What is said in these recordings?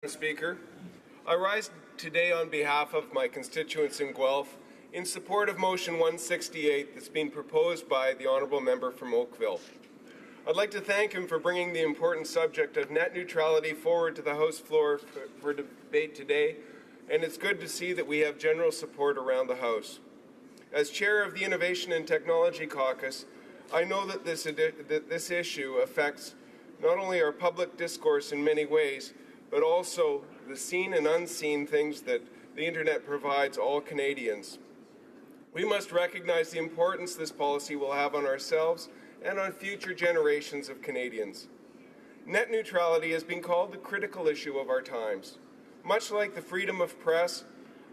Speaker. I rise today on behalf of my constituents in Guelph in support of Motion 168 that's being proposed by the Honourable Member from Oakville. I'd like to thank him for bringing the important subject of net neutrality forward to the House floor for debate today, and it's good to see that we have general support around the House. As Chair of the Innovation and Technology Caucus, I know that this issue affects not only our public discourse in many ways, but also the seen and unseen things that the Internet provides all Canadians. We must recognize the importance this policy will have on ourselves and on future generations of Canadians. Net neutrality has been called the critical issue of our times, much like the freedom of press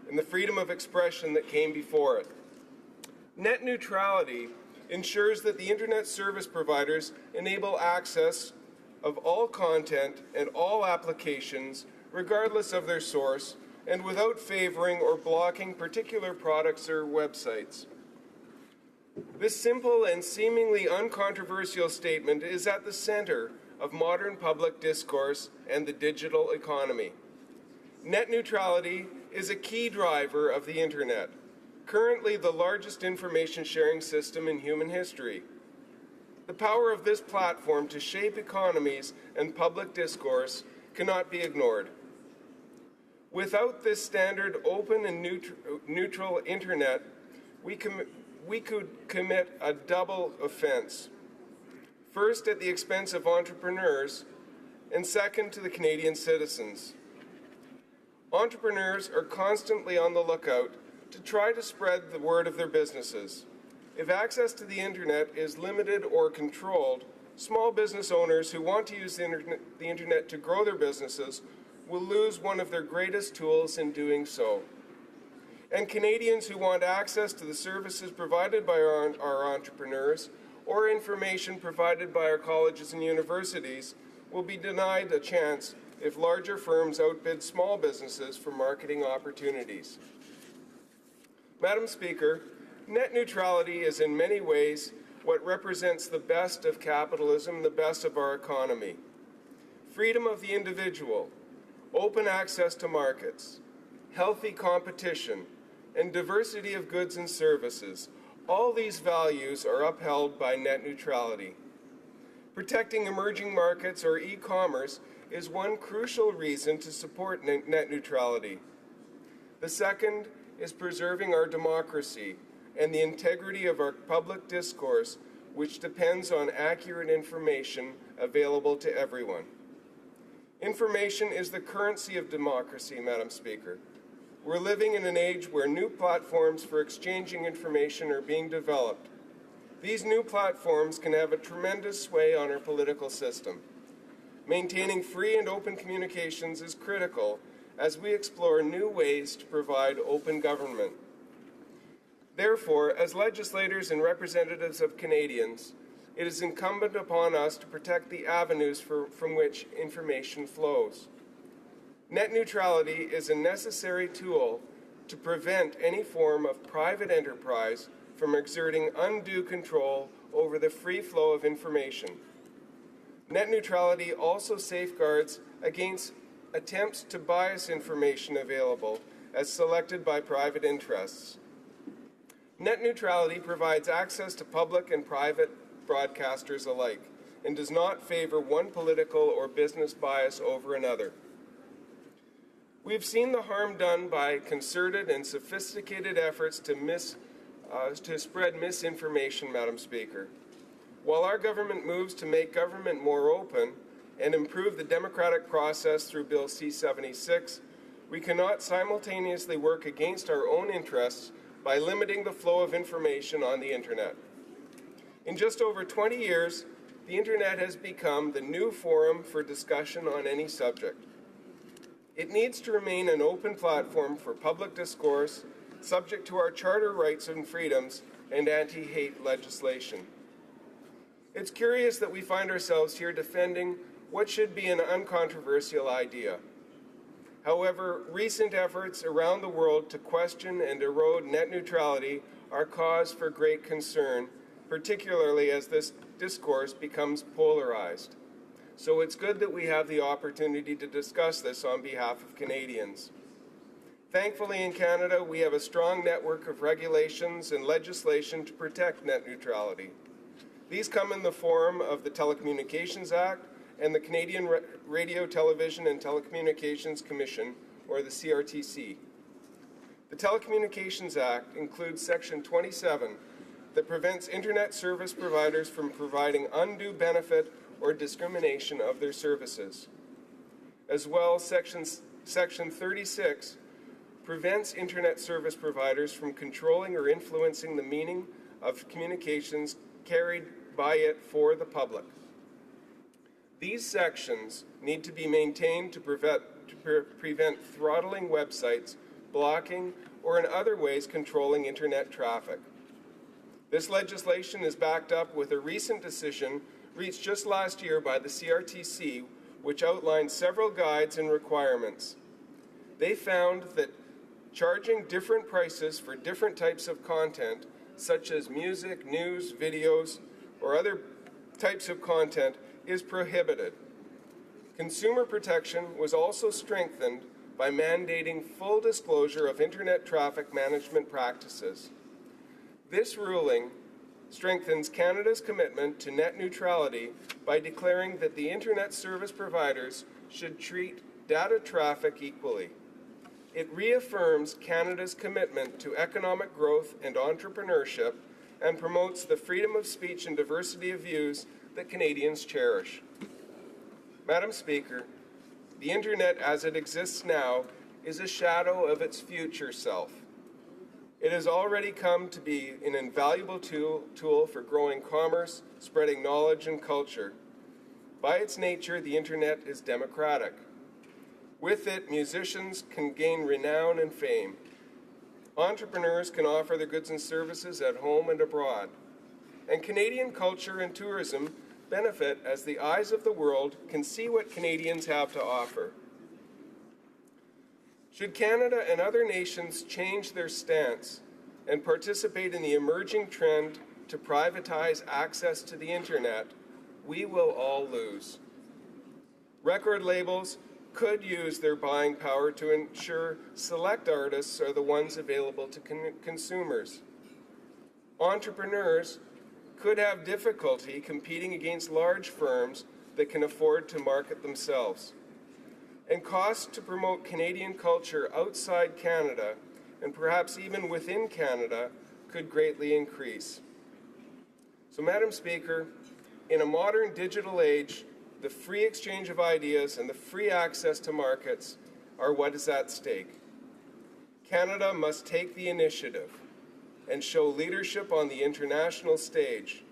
and the freedom of expression that came before it. Net neutrality ensures that the Internet service providers enable access of all content and all applications, regardless of their source, and without favoring or blocking particular products or websites. This simple and seemingly uncontroversial statement is at the center of modern public discourse and the digital economy. Net neutrality is a key driver of the Internet, currently the largest information sharing system in human history. The power of this platform to shape economies and public discourse cannot be ignored. Without this standard open and neutral Internet, we could commit a double offense. First, at the expense of entrepreneurs, and second, to the Canadian citizens. Entrepreneurs are constantly on the lookout to try to spread the word of their businesses. If access to the Internet is limited or controlled, small business owners who want to use the Internet to grow their businesses will lose one of their greatest tools in doing so. And Canadians who want access to the services provided by our entrepreneurs or information provided by our colleges and universities will be denied a chance if larger firms outbid small businesses for marketing opportunities. Madam Speaker, net neutrality is in many ways what represents the best of capitalism, the best of our economy. Freedom of the individual, open access to markets, healthy competition, and diversity of goods and services. All these values are upheld by net neutrality. Protecting emerging markets or e-commerce is one crucial reason to support net neutrality. The second is preserving our democracy and the integrity of our public discourse, which depends on accurate information available to everyone. Information is the currency of democracy, Madam Speaker. We're living in an age where new platforms for exchanging information are being developed. These new platforms can have a tremendous sway on our political system. Maintaining free and open communications is critical as we explore new ways to provide open government. Therefore, as legislators and representatives of Canadians, it is incumbent upon us to protect the avenues from which information flows. Net neutrality is a necessary tool to prevent any form of private enterprise from exerting undue control over the free flow of information. Net neutrality also safeguards against attempts to bias information available as selected by private interests. Net neutrality provides access to public and private broadcasters alike and does not favor one political or business bias over another. We've seen the harm done by concerted and sophisticated efforts to spread misinformation, Madam Speaker. While our government moves to make government more open and improve the democratic process through Bill C-76, we cannot simultaneously work against our own interests by limiting the flow of information on the Internet. In just over 20 years, the Internet has become the new forum for discussion on any subject. It needs to remain an open platform for public discourse, subject to our charter rights and freedoms and anti-hate legislation. It's curious that we find ourselves here defending what should be an uncontroversial idea. However, recent efforts around the world to question and erode net neutrality are cause for great concern, particularly as this discourse becomes polarized. So it's good that we have the opportunity to discuss this on behalf of Canadians. Thankfully, in Canada, we have a strong network of regulations and legislation to protect net neutrality. These come in the form of the Telecommunications Act and the Canadian Radio, Television and Telecommunications Commission, or the CRTC. The Telecommunications Act includes Section 27 that prevents Internet service providers from providing undue benefit or discrimination of their services. As well, Section 36 prevents Internet service providers from controlling or influencing the meaning of communications carried by it for the public. These sections need to be maintained to prevent throttling websites, blocking, or in other ways controlling Internet traffic. This legislation is backed up with a recent decision reached just last year by the CRTC, which outlined several guides and requirements. They found that charging different prices for different types of content, such as music, news, videos, or other types of content, is prohibited. Consumer protection was also strengthened by mandating full disclosure of Internet traffic management practices. This ruling strengthens Canada's commitment to net neutrality by declaring that the Internet service providers should treat data traffic equally. It reaffirms Canada's commitment to economic growth and entrepreneurship and promotes the freedom of speech and diversity of views that Canadians cherish. Madam Speaker, the Internet as it exists now is a shadow of its future self. It has already come to be an invaluable tool for growing commerce, spreading knowledge and culture. By its nature, the Internet is democratic. With it, musicians can gain renown and fame. Entrepreneurs can offer their goods and services at home and abroad. And Canadian culture and tourism benefit as the eyes of the world can see what Canadians have to offer. Should Canada and other nations change their stance and participate in the emerging trend to privatize access to the Internet, we will all lose. Record labels could use their buying power to ensure select artists are the ones available to consumers. Entrepreneurs could have difficulty competing against large firms that can afford to market themselves. And costs to promote Canadian culture outside Canada, and perhaps even within Canada, could greatly increase. So, Madam Speaker, in a modern digital age, the free exchange of ideas and the free access to markets are what is at stake. Canada must take the initiative and show leadership on the international stage.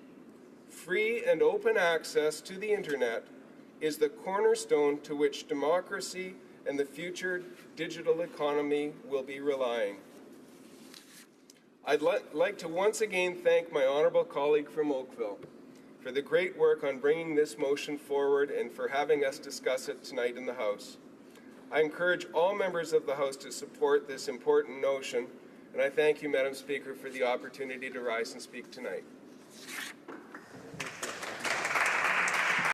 Free and open access to the Internet is the cornerstone to which democracy and the future digital economy will be relying. I'd like to once again thank my honourable colleague from Oakville for the great work on bringing this motion forward and for having us discuss it tonight in the House. I encourage all members of the House to support this important notion, and I thank you, Madam Speaker, for the opportunity to rise and speak tonight.